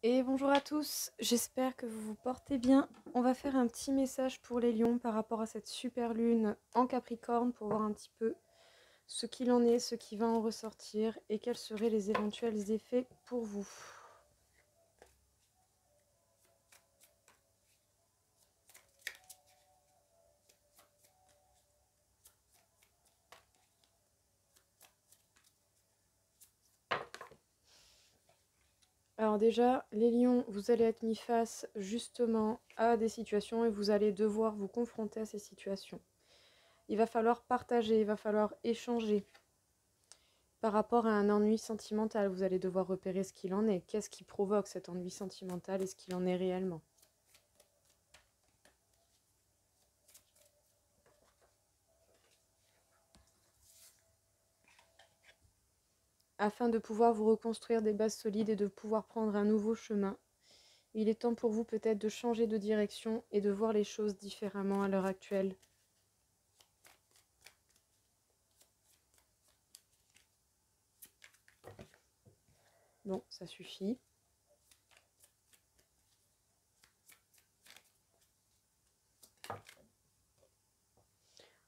Et bonjour à tous, j'espère que vous vous portez bien. On va faire un petit message pour les lions par rapport à cette super lune en Capricorne pour voir un petit peu ce qu'il en est, ce qui va en ressortir et quels seraient les éventuels effets pour vous. Alors déjà, les lions, vous allez être mis face justement à des situations et vous allez devoir vous confronter à ces situations. Il va falloir partager, il va falloir échanger. Par rapport à un ennui sentimental, vous allez devoir repérer ce qu'il en est. Qu'est-ce qui provoque cet ennui sentimental et ce qu'il en est réellement. Afin de pouvoir vous reconstruire des bases solides et de pouvoir prendre un nouveau chemin, il est temps pour vous peut-être de changer de direction et de voir les choses différemment à l'heure actuelle. Bon, ça suffit.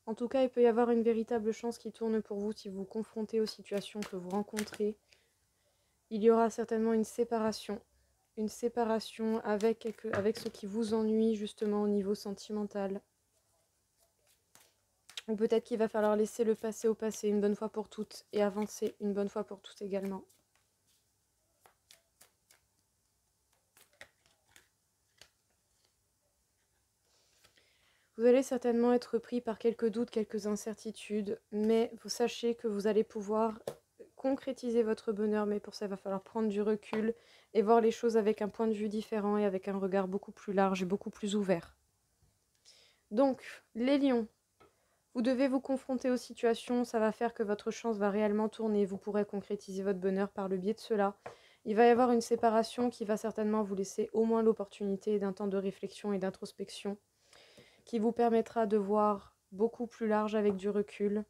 En tout cas, il peut y avoir une véritable chance qui tourne pour vous si vous vous confrontez aux situations que vous rencontrez. Il y aura certainement une séparation avec ce qui vous ennuie justement au niveau sentimental. Ou peut-être qu'il va falloir laisser le passé au passé une bonne fois pour toutes et avancer une bonne fois pour toutes également. Vous allez certainement être pris par quelques doutes, quelques incertitudes, mais vous sachez que vous allez pouvoir concrétiser votre bonheur, mais pour ça, il va falloir prendre du recul et voir les choses avec un point de vue différent et avec un regard beaucoup plus large et beaucoup plus ouvert. Donc, les lions, vous devez vous confronter aux situations, ça va faire que votre chance va réellement tourner, vous pourrez concrétiser votre bonheur par le biais de cela. Il va y avoir une séparation qui va certainement vous laisser au moins l'opportunité d'un temps de réflexion et d'introspection, qui vous permettra de voir beaucoup plus large avec du recul.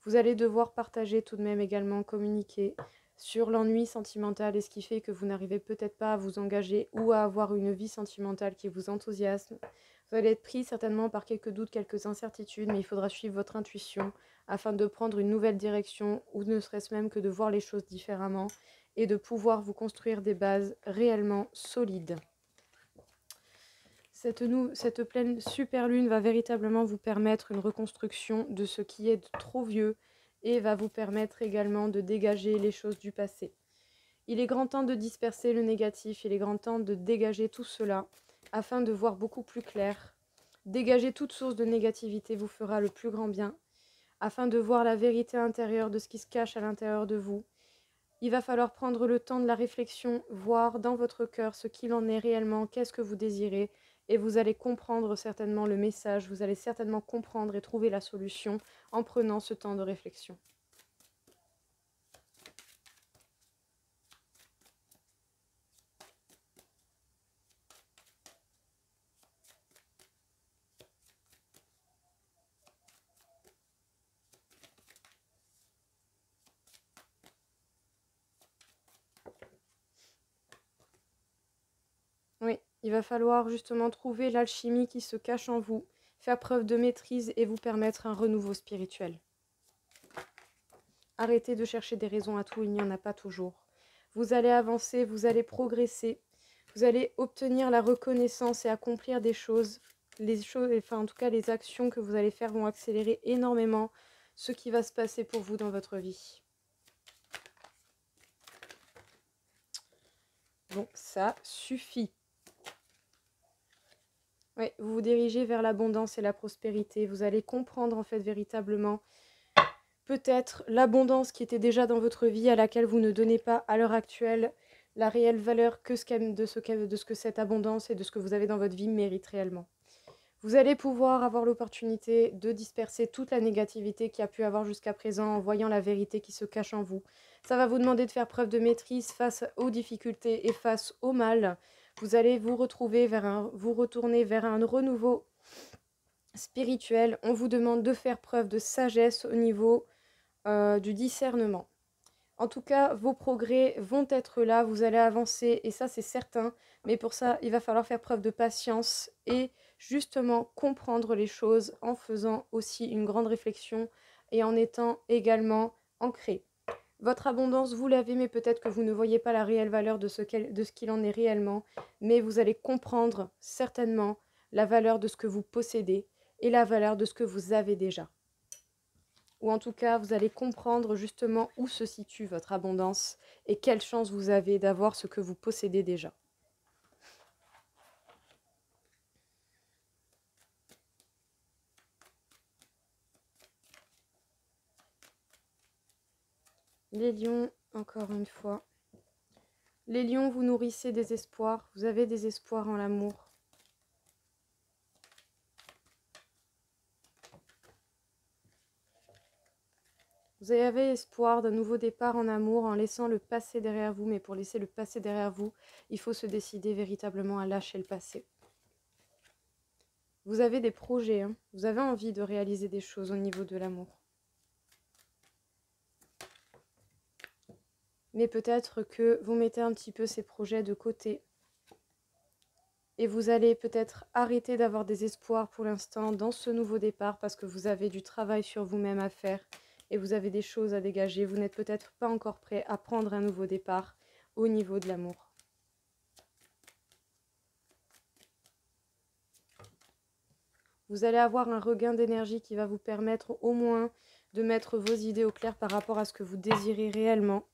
Vous allez devoir partager tout de même également, communiquer sur l'ennui sentimental et ce qui fait que vous n'arrivez peut-être pas à vous engager ou à avoir une vie sentimentale qui vous enthousiasme. Vous allez être pris certainement par quelques doutes, quelques incertitudes, mais il faudra suivre votre intuition afin de prendre une nouvelle direction ou ne serait-ce même que de voir les choses différemment et de pouvoir vous construire des bases réellement solides. Cette pleine super lune va véritablement vous permettre une reconstruction de ce qui est trop vieux et va vous permettre également de dégager les choses du passé. Il est grand temps de disperser le négatif, il est grand temps de dégager tout cela afin de voir beaucoup plus clair. Dégager toute source de négativité vous fera le plus grand bien afin de voir la vérité intérieure de ce qui se cache à l'intérieur de vous. Il va falloir prendre le temps de la réflexion, voir dans votre cœur ce qu'il en est réellement, qu'est-ce que vous désirez, et vous allez comprendre certainement le message, vous allez certainement comprendre et trouver la solution en prenant ce temps de réflexion. Oui, il va falloir justement trouver l'alchimie qui se cache en vous, faire preuve de maîtrise et vous permettre un renouveau spirituel. Arrêtez de chercher des raisons à tout, il n'y en a pas toujours. Vous allez avancer, vous allez progresser, vous allez obtenir la reconnaissance et accomplir des choses. En tout cas, les actions que vous allez faire vont accélérer énormément ce qui va se passer pour vous dans votre vie. Bon, ça suffit. Oui, vous vous dirigez vers l'abondance et la prospérité. Vous allez comprendre en fait véritablement peut-être l'abondance qui était déjà dans votre vie à laquelle vous ne donnez pas à l'heure actuelle la réelle valeur de ce que cette abondance et de ce que vous avez dans votre vie mérite réellement. Vous allez pouvoir avoir l'opportunité de disperser toute la négativité qu'il y a pu avoir jusqu'à présent en voyant la vérité qui se cache en vous. Ça va vous demander de faire preuve de maîtrise face aux difficultés et face au mal. Vous allez vous retourner vers un renouveau spirituel. On vous demande de faire preuve de sagesse au niveau du discernement. En tout cas, vos progrès vont être là, vous allez avancer et ça c'est certain. Mais pour ça, il va falloir faire preuve de patience et justement comprendre les choses en faisant aussi une grande réflexion et en étant également ancré. Votre abondance, vous l'avez, mais peut-être que vous ne voyez pas la réelle valeur de ce qu'il en est réellement. Mais vous allez comprendre certainement la valeur de ce que vous possédez et la valeur de ce que vous avez déjà. Ou en tout cas, vous allez comprendre justement où se situe votre abondance et quelle chance vous avez d'avoir ce que vous possédez déjà. Les lions, encore une fois. Les lions, vous nourrissez des espoirs, vous avez des espoirs en l'amour. Vous avez espoir d'un nouveau départ en amour en laissant le passé derrière vous, mais pour laisser le passé derrière vous, il faut se décider véritablement à lâcher le passé. Vous avez des projets, hein. Vous avez envie de réaliser des choses au niveau de l'amour. Mais peut-être que vous mettez un petit peu ces projets de côté. Et vous allez peut-être arrêter d'avoir des espoirs pour l'instant dans ce nouveau départ parce que vous avez du travail sur vous-même à faire et vous avez des choses à dégager. Vous n'êtes peut-être pas encore prêt à prendre un nouveau départ au niveau de l'amour. Vous allez avoir un regain d'énergie qui va vous permettre au moins de mettre vos idées au clair par rapport à ce que vous désirez réellement.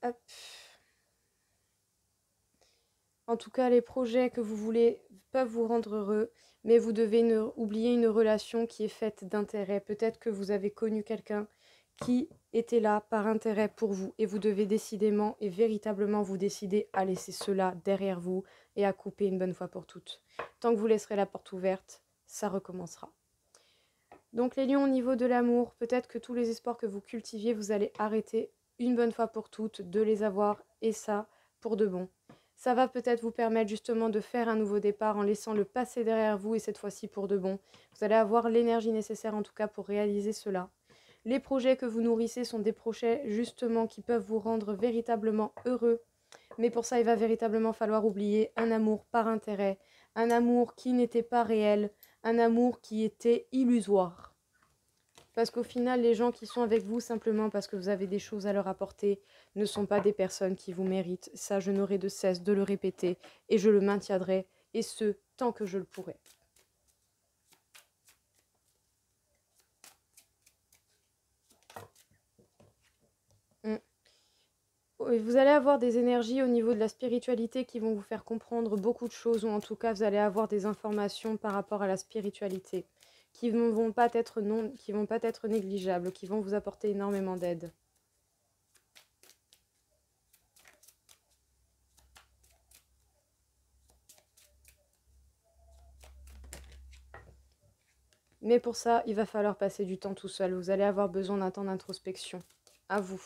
Hop. En tout cas, les projets que vous voulez peuvent vous rendre heureux, mais vous devez oublier une relation qui est faite d'intérêt. Peut-être que vous avez connu quelqu'un qui était là par intérêt pour vous et vous devez décidément et véritablement vous décider à laisser cela derrière vous et à couper une bonne fois pour toutes. Tant que vous laisserez la porte ouverte, ça recommencera. Donc les lions, au niveau de l'amour, peut-être que tous les espoirs que vous cultiviez, vous allez arrêter une bonne fois pour toutes de les avoir et ça pour de bon. Ça va peut-être vous permettre justement de faire un nouveau départ en laissant le passé derrière vous et cette fois-ci pour de bon. Vous allez avoir l'énergie nécessaire en tout cas pour réaliser cela. Les projets que vous nourrissez sont des projets justement qui peuvent vous rendre véritablement heureux. Mais pour ça, il va véritablement falloir oublier un amour par intérêt, un amour qui n'était pas réel, un amour qui était illusoire. Parce qu'au final, les gens qui sont avec vous simplement parce que vous avez des choses à leur apporter ne sont pas des personnes qui vous méritent. Ça, je n'aurai de cesse de le répéter et je le maintiendrai, et ce, tant que je le pourrai. Vous allez avoir des énergies au niveau de la spiritualité qui vont vous faire comprendre beaucoup de choses, ou en tout cas, vous allez avoir des informations par rapport à la spiritualité qui ne vont pas être négligeables, qui vont vous apporter énormément d'aide. Mais pour ça, il va falloir passer du temps tout seul. Vous allez avoir besoin d'un temps d'introspection. À vous.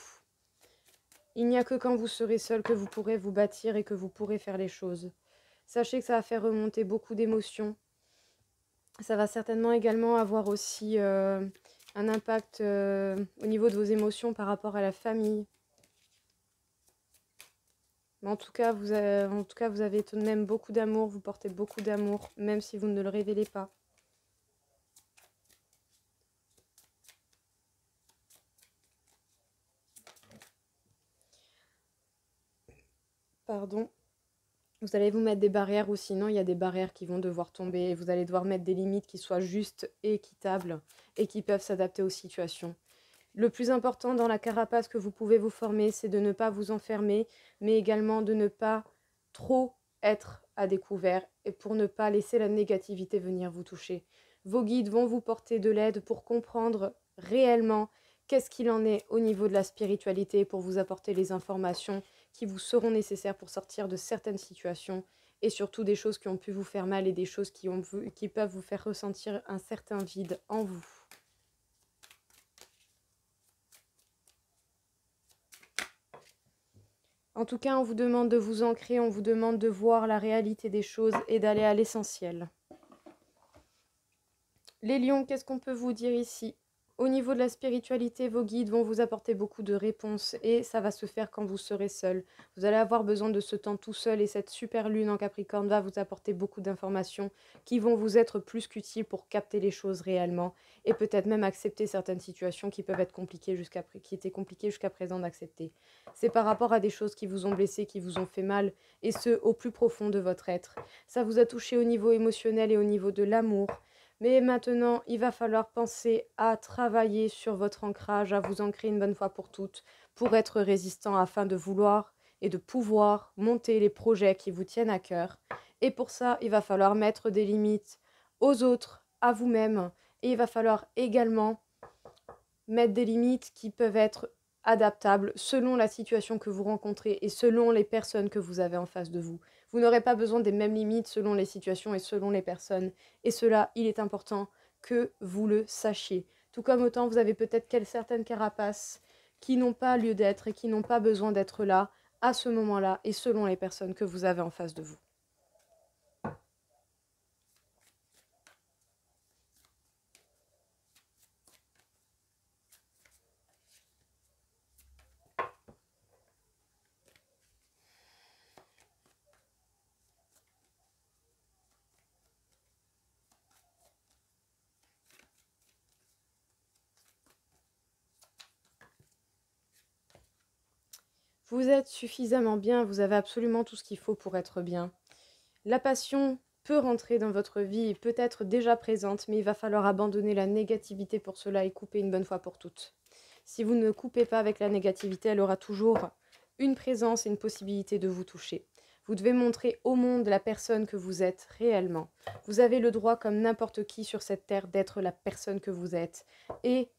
Il n'y a que quand vous serez seul que vous pourrez vous bâtir et que vous pourrez faire les choses. Sachez que ça va faire remonter beaucoup d'émotions. Ça va certainement également avoir aussi un impact au niveau de vos émotions par rapport à la famille. Mais en tout cas, vous avez tout de même beaucoup d'amour, vous portez beaucoup d'amour, même si vous ne le révélez pas. Pardon. Vous allez vous mettre des barrières ou sinon il y a des barrières qui vont devoir tomber et vous allez devoir mettre des limites qui soient justes et équitables et qui peuvent s'adapter aux situations. Le plus important dans la carapace que vous pouvez vous former, c'est de ne pas vous enfermer, mais également de ne pas trop être à découvert et pour ne pas laisser la négativité venir vous toucher. Vos guides vont vous porter de l'aide pour comprendre réellement qu'est-ce qu'il en est au niveau de la spiritualité pour vous apporter les informations qui vous seront nécessaires pour sortir de certaines situations et surtout des choses qui ont pu vous faire mal et des choses qui peuvent vous faire ressentir un certain vide en vous. En tout cas, on vous demande de vous ancrer, on vous demande de voir la réalité des choses et d'aller à l'essentiel. Les lions, qu'est-ce qu'on peut vous dire ici? Au niveau de la spiritualité, vos guides vont vous apporter beaucoup de réponses et ça va se faire quand vous serez seul. Vous allez avoir besoin de ce temps tout seul et cette super lune en Capricorne va vous apporter beaucoup d'informations qui vont vous être plus qu'utiles pour capter les choses réellement et peut-être même accepter certaines situations qui peuvent être compliquées qui étaient compliquées jusqu'à présent d'accepter. C'est par rapport à des choses qui vous ont blessé, qui vous ont fait mal et ce au plus profond de votre être. Ça vous a touché au niveau émotionnel et au niveau de l'amour. Mais maintenant, il va falloir penser à travailler sur votre ancrage, à vous ancrer une bonne fois pour toutes, pour être résistant afin de vouloir et de pouvoir monter les projets qui vous tiennent à cœur. Et pour ça, il va falloir mettre des limites aux autres, à vous-même. Et il va falloir également mettre des limites qui peuvent être adaptables selon la situation que vous rencontrez et selon les personnes que vous avez en face de vous. Vous n'aurez pas besoin des mêmes limites selon les situations et selon les personnes. Et cela, il est important que vous le sachiez. Tout comme autant vous avez peut-être certaines carapaces qui n'ont pas lieu d'être et qui n'ont pas besoin d'être là à ce moment-là et selon les personnes que vous avez en face de vous. Vous êtes suffisamment bien, vous avez absolument tout ce qu'il faut pour être bien. La passion peut rentrer dans votre vie et peut être déjà présente, mais il va falloir abandonner la négativité pour cela et couper une bonne fois pour toutes. Si vous ne coupez pas avec la négativité, elle aura toujours une présence et une possibilité de vous toucher. Vous devez montrer au monde la personne que vous êtes réellement. Vous avez le droit, comme n'importe qui sur cette terre, d'être la personne que vous êtes. Et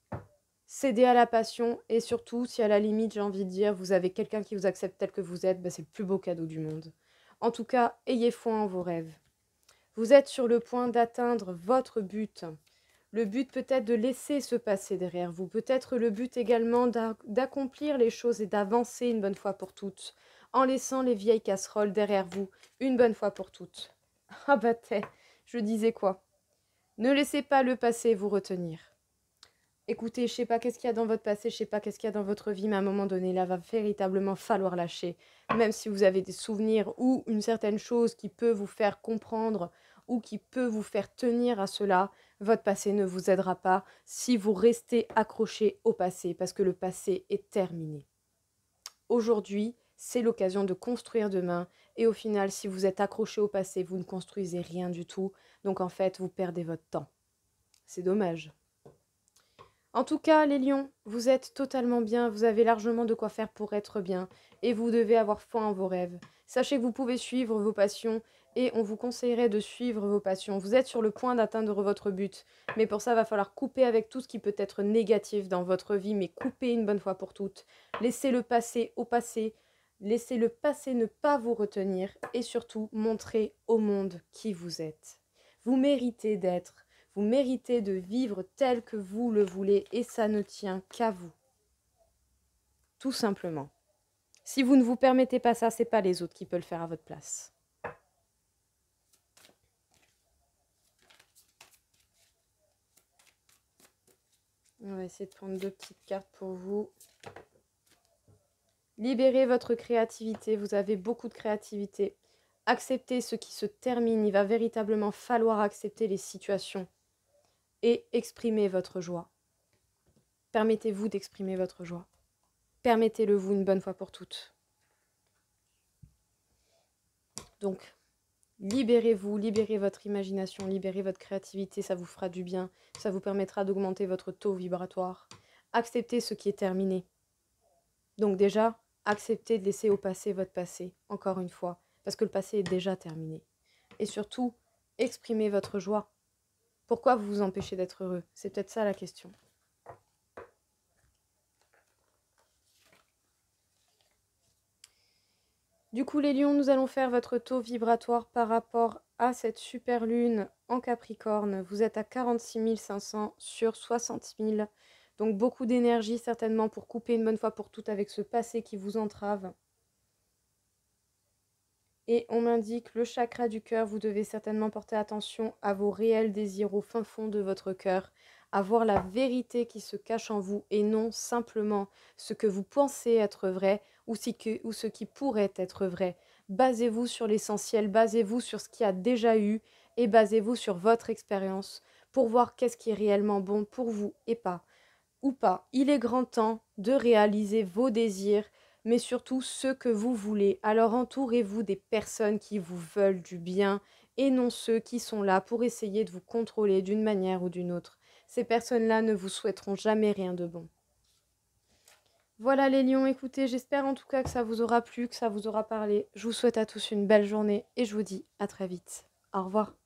céder à la passion, et surtout, si à la limite, j'ai envie de dire, vous avez quelqu'un qui vous accepte tel que vous êtes, c'est le plus beau cadeau du monde. En tout cas, ayez foi en vos rêves. Vous êtes sur le point d'atteindre votre but. Le but peut-être de laisser ce passé derrière vous. Peut-être le but également d'accomplir les choses et d'avancer une bonne fois pour toutes, en laissant les vieilles casseroles derrière vous, une bonne fois pour toutes. Ah bah je disais quoi? Ne laissez pas le passé vous retenir. Écoutez, je sais pas qu'est-ce qu'il y a dans votre passé, je sais pas qu'est-ce qu'il y a dans votre vie, mais à un moment donné, là, va véritablement falloir lâcher. Même si vous avez des souvenirs ou une certaine chose qui peut vous faire comprendre ou qui peut vous faire tenir à cela, votre passé ne vous aidera pas si vous restez accroché au passé, parce que le passé est terminé. Aujourd'hui, c'est l'occasion de construire demain, et au final, si vous êtes accroché au passé, vous ne construisez rien du tout, donc en fait, vous perdez votre temps. C'est dommage. En tout cas, les lions, vous êtes totalement bien, vous avez largement de quoi faire pour être bien, et vous devez avoir foi en vos rêves. Sachez que vous pouvez suivre vos passions, et on vous conseillerait de suivre vos passions. Vous êtes sur le point d'atteindre votre but, mais pour ça, il va falloir couper avec tout ce qui peut être négatif dans votre vie, mais couper une bonne fois pour toutes. Laissez le passé au passé, laissez le passé ne pas vous retenir, et surtout, montrer au monde qui vous êtes. Vous méritez d'être. Vous méritez de vivre tel que vous le voulez et ça ne tient qu'à vous. Tout simplement. Si vous ne vous permettez pas ça, c'est pas les autres qui peuvent le faire à votre place. On va essayer de prendre 2 petites cartes pour vous. Libérez votre créativité, vous avez beaucoup de créativité. Acceptez ce qui se termine, il va véritablement falloir accepter les situations et exprimer votre joie. Permettez-vous d'exprimer votre joie. Permettez-le vous une bonne fois pour toutes. Donc, libérez-vous, libérez votre imagination, libérez votre créativité, ça vous fera du bien, ça vous permettra d'augmenter votre taux vibratoire. Acceptez ce qui est terminé. Donc déjà, acceptez de laisser au passé votre passé, encore une fois, parce que le passé est déjà terminé. Et surtout, exprimez votre joie. Pourquoi vous vous empêchez d'être heureux? C'est peut-être ça la question. Du coup, les lions, nous allons faire votre taux vibratoire par rapport à cette super lune en Capricorne. Vous êtes à 46 500 sur 60 000. Donc beaucoup d'énergie certainement pour couper une bonne fois pour toutes avec ce passé qui vous entrave. Et on m'indique le chakra du cœur, vous devez certainement porter attention à vos réels désirs au fin fond de votre cœur, à voir la vérité qui se cache en vous et non simplement ce que vous pensez être vrai ou ce qui pourrait être vrai. Basez-vous sur l'essentiel, basez-vous sur ce qui a déjà eu et basez-vous sur votre expérience pour voir qu'est-ce qui est réellement bon pour vous et pas. Ou pas. Il est grand temps de réaliser vos désirs, mais surtout ceux que vous voulez. Alors entourez-vous des personnes qui vous veulent du bien et non ceux qui sont là pour essayer de vous contrôler d'une manière ou d'une autre. Ces personnes-là ne vous souhaiteront jamais rien de bon. Voilà les lions, écoutez, j'espère en tout cas que ça vous aura plu, que ça vous aura parlé. Je vous souhaite à tous une belle journée et je vous dis à très vite. Au revoir.